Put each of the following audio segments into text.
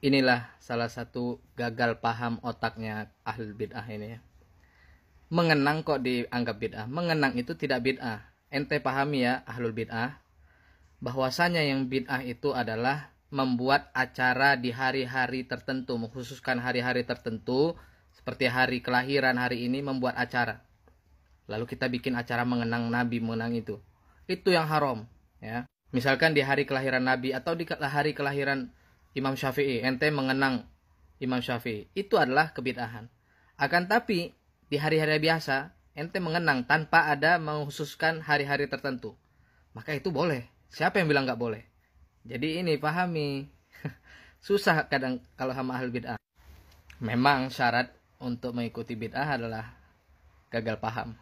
inilah salah satu gagal paham otaknya ahlul bid'ah ini ya. Mengenang kok dianggap bid'ah. Mengenang itu tidak bid'ah. Ente pahami ya ahlul bid'ah, bahwasanya yang bid'ah itu adalah membuat acara di hari-hari tertentu, mengkhususkan hari-hari tertentu seperti hari kelahiran hari ini, membuat acara. Lalu kita bikin acara mengenang Nabi, mengenang itu. Itu yang haram ya. Misalkan di hari kelahiran Nabi atau di hari kelahiran Imam Syafi'i, ente mengenang Imam Syafi'i, itu adalah kebid'ahan. Akan tapi di hari-hari biasa ente mengenang tanpa ada mengkhususkan hari-hari tertentu, maka itu boleh. Siapa yang bilang nggak boleh? Jadi ini pahami. Susah kadang kalau sama ahli bid'ah. Memang syarat untuk mengikuti bid'ah adalah gagal paham.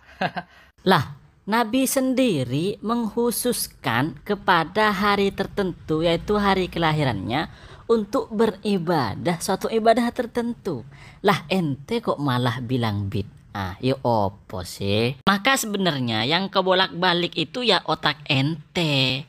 Lah, Nabi sendiri mengkhususkan kepada hari tertentu, yaitu hari kelahirannya, untuk beribadah suatu ibadah tertentu. Lah ente kok malah bilang bid'ah? Ya opo sih? Maka sebenarnya yang kebolak-balik itu ya otak ente.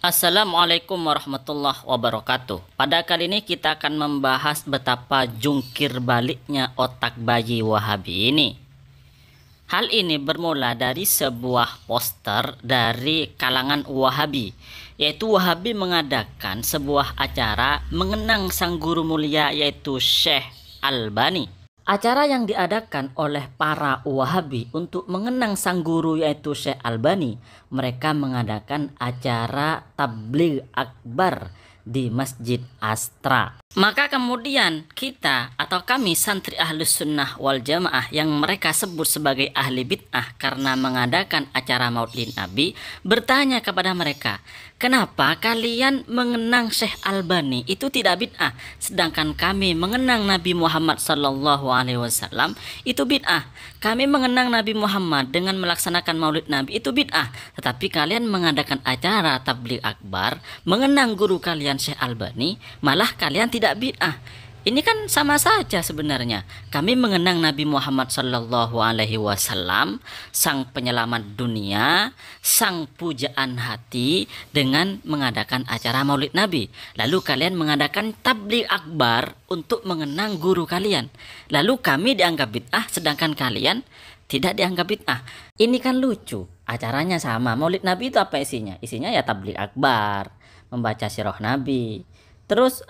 Assalamualaikum warahmatullahi wabarakatuh. Pada kali ini kita akan membahas betapa jungkir baliknya otak bayi Wahabi ini. Hal ini bermula dari sebuah poster dari kalangan Wahabi, yaitu Wahabi mengadakan sebuah acara mengenang sang guru mulia, yaitu Syekh Albani. Acara yang diadakan oleh para Wahabi untuk mengenang sang guru, yaitu Syekh Albani, mereka mengadakan acara tabligh akbar di Masjid Astra. Maka kemudian kita atau kami santri Ahlus Sunnah wal Jamaah yang mereka sebut sebagai ahli bid'ah karena mengadakan acara Maulid Nabi bertanya kepada mereka, kenapa kalian mengenang Syekh Albani itu tidak bid'ah, sedangkan kami mengenang Nabi Muhammad SAW itu bid'ah. Kami mengenang Nabi Muhammad dengan melaksanakan Maulid Nabi itu bid'ah, tetapi kalian mengadakan acara tabligh akbar mengenang guru kalian Syekh Albani, malah kalian tidak bid'ah. Ini kan sama saja sebenarnya. Kami mengenang Nabi Muhammad SAW, sang penyelamat dunia, sang pujaan hati, dengan mengadakan acara Maulid Nabi. Lalu kalian mengadakan tabligh akbar untuk mengenang guru kalian. Lalu kami dianggap bid'ah, sedangkan kalian tidak dianggap bid'ah. Ini kan lucu. Acaranya sama. Maulid Nabi itu apa isinya? Isinya ya tabligh akbar, membaca sirah Nabi. Terus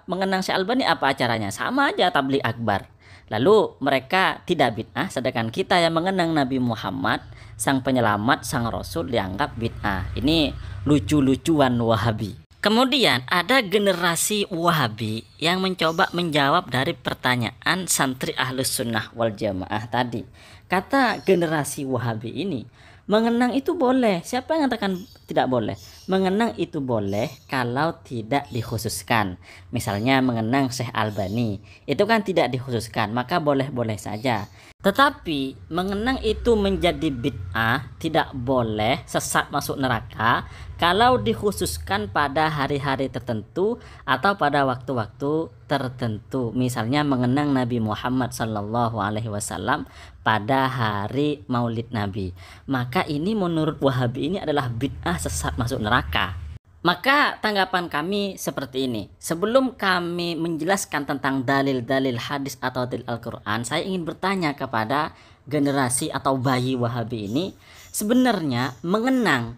mengenang Syekh Albani apa acaranya? Sama aja, tabligh akbar. Lalu mereka tidak bid'ah, sedangkan kita yang mengenang Nabi Muhammad, sang penyelamat, sang rasul, dianggap bid'ah. Ini lucu-lucuan Wahabi. Kemudian ada generasi Wahabi yang mencoba menjawab dari pertanyaan santri Ahlus Sunnah wal Jamaah tadi. Kata generasi Wahabi ini, mengenang itu boleh. Siapa yang mengatakan tidak boleh? Mengenang itu boleh kalau tidak dikhususkan. Misalnya mengenang Syekh Albani, itu kan tidak dikhususkan, maka boleh-boleh saja. Tetapi mengenang itu menjadi bid'ah, tidak boleh, sesat masuk neraka, kalau dikhususkan pada hari-hari tertentu atau pada waktu-waktu tertentu. Misalnya mengenang Nabi Muhammad SAW pada hari Maulid Nabi. Maka ini menurut Wahabi ini adalah bid'ah, sesat masuk neraka. Maka tanggapan kami seperti ini. Sebelum kami menjelaskan tentang dalil-dalil hadis atau dalil Al-Quran, saya ingin bertanya kepada generasi atau bayi Wahabi ini, sebenarnya mengenang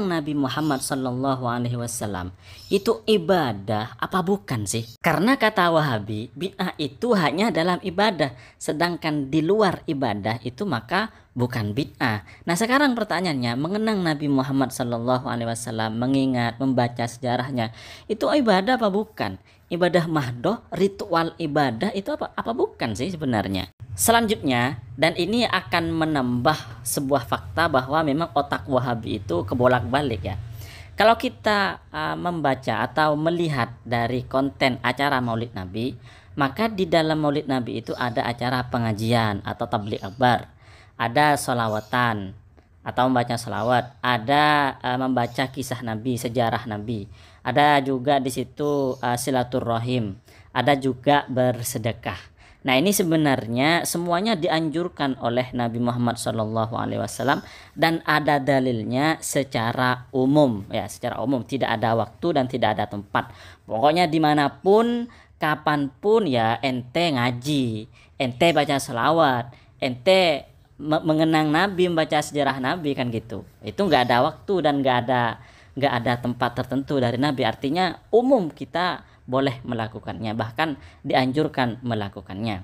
Nabi Muhammad SAW itu ibadah apa bukan sih? Karena kata Wahabi, bid'ah itu hanya dalam ibadah, sedangkan di luar ibadah itu maka bukan bid'ah. Nah sekarang pertanyaannya, mengenang Nabi Muhammad SAW, mengingat, membaca sejarahnya, itu ibadah apa bukan? Ibadah mahdoh, ritual ibadah itu apa bukan sih sebenarnya? Selanjutnya, dan ini akan menambah sebuah fakta bahwa memang otak Wahabi itu kebolak-balik ya. Kalau kita membaca atau melihat dari konten acara Maulid Nabi, maka di dalam Maulid Nabi itu ada acara pengajian atau tabligh akbar, ada sholawatan atau membaca sholawat, ada membaca kisah Nabi, sejarah Nabi, ada juga di situ silaturahim, ada juga bersedekah. Nah, ini sebenarnya semuanya dianjurkan oleh Nabi Muhammad SAW dan ada dalilnya secara umum, ya, secara umum, tidak ada waktu dan tidak ada tempat. Pokoknya dimanapun, kapanpun, ya, ente ngaji, ente baca selawat, ente mengenang Nabi, membaca sejarah Nabi, kan gitu. Itu nggak ada waktu dan nggak ada tempat tertentu dari Nabi. Artinya umum kita boleh melakukannya, bahkan dianjurkan melakukannya.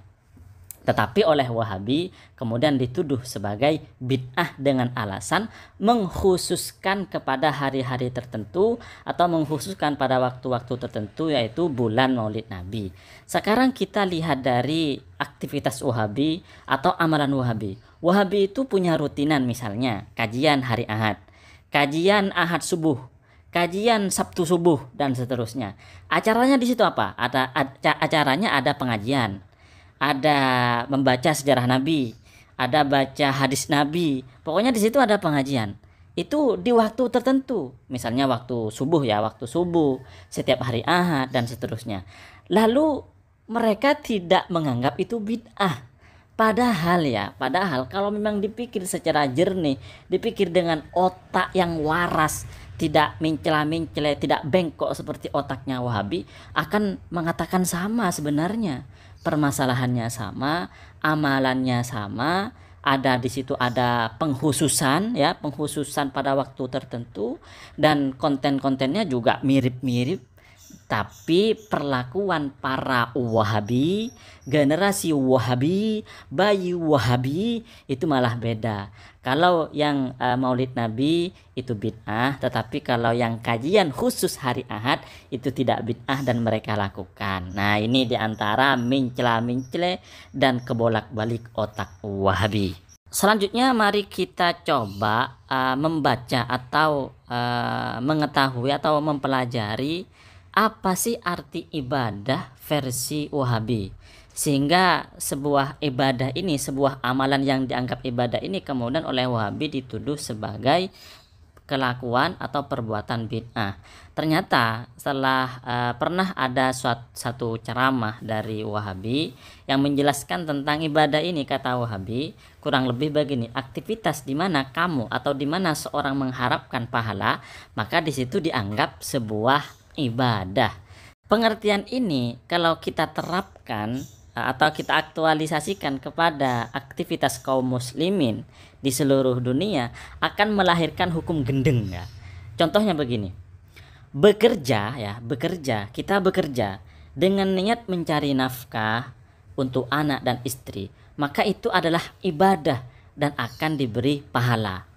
Tetapi oleh Wahabi kemudian dituduh sebagai bid'ah dengan alasan mengkhususkan kepada hari-hari tertentu atau mengkhususkan pada waktu-waktu tertentu, yaitu bulan Maulid Nabi. Sekarang kita lihat dari aktivitas Wahabi atau amalan Wahabi. Wahabi itu punya rutinan, misalnya kajian hari Ahad, kajian Ahad subuh, kajian Sabtu subuh, dan seterusnya. Acaranya di situ apa? Acaranya ada pengajian, ada membaca sejarah Nabi, ada baca hadis Nabi. Pokoknya di situ ada pengajian. Itu di waktu tertentu, misalnya waktu subuh, ya, waktu subuh, setiap hari Ahad, dan seterusnya. Lalu mereka tidak menganggap itu bid'ah. Padahal kalau memang dipikir secara jernih, dipikir dengan otak yang waras, tidak mencela-mencela, tidak bengkok seperti otaknya Wahabi, akan mengatakan sama sebenarnya. Permasalahannya sama, amalannya sama, ada di situ ada pengkhususan, ya, pengkhususan pada waktu tertentu, dan konten-kontennya juga mirip-mirip. Tapi perlakuan para Wahabi, generasi Wahabi, bayi Wahabi itu malah beda. Kalau yang Maulid Nabi itu bid'ah, tetapi kalau yang kajian khusus hari Ahad itu tidak bid'ah dan mereka lakukan. Nah, ini diantara mencela-mencela dan kebolak-balik otak Wahabi. Selanjutnya mari kita coba membaca atau mengetahui atau mempelajari apa sih arti ibadah versi Wahabi, sehingga sebuah ibadah ini, sebuah amalan yang dianggap ibadah ini kemudian oleh Wahabi dituduh sebagai kelakuan atau perbuatan bid'ah. Ternyata setelah pernah ada satu ceramah dari Wahabi yang menjelaskan tentang ibadah ini, kata Wahabi kurang lebih begini: aktivitas di mana kamu atau di mana seorang mengharapkan pahala, maka di situ dianggap sebuah ibadah. Pengertian ini kalau kita terapkan atau kita aktualisasikan kepada aktivitas kaum muslimin di seluruh dunia, akan melahirkan hukum gendeng, ya. Contohnya begini: kita bekerja dengan niat mencari nafkah untuk anak dan istri, maka itu adalah ibadah dan akan diberi pahala.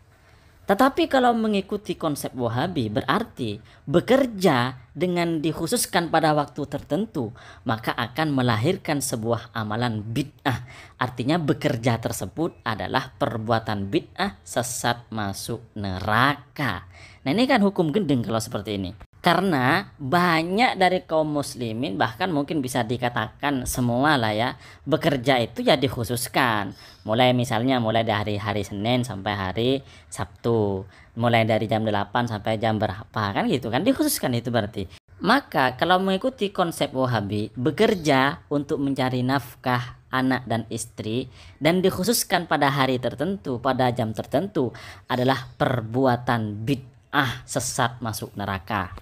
Tetapi kalau mengikuti konsep Wahabi, berarti bekerja dengan dikhususkan pada waktu tertentu, maka akan melahirkan sebuah amalan bid'ah. Artinya bekerja tersebut adalah perbuatan bid'ah, sesat, masuk neraka. Nah, ini kan hukum gendeng kalau seperti ini. Karena banyak dari kaum muslimin, bahkan mungkin bisa dikatakan semua lah, ya, bekerja itu ya dikhususkan. Mulai dari hari Senin sampai hari Sabtu. Mulai dari jam 8 sampai jam berapa, kan gitu kan, dikhususkan itu berarti. Maka kalau mengikuti konsep Wahabi, bekerja untuk mencari nafkah anak dan istri dan dikhususkan pada hari tertentu, pada jam tertentu, adalah perbuatan bid'ah, sesat, masuk neraka.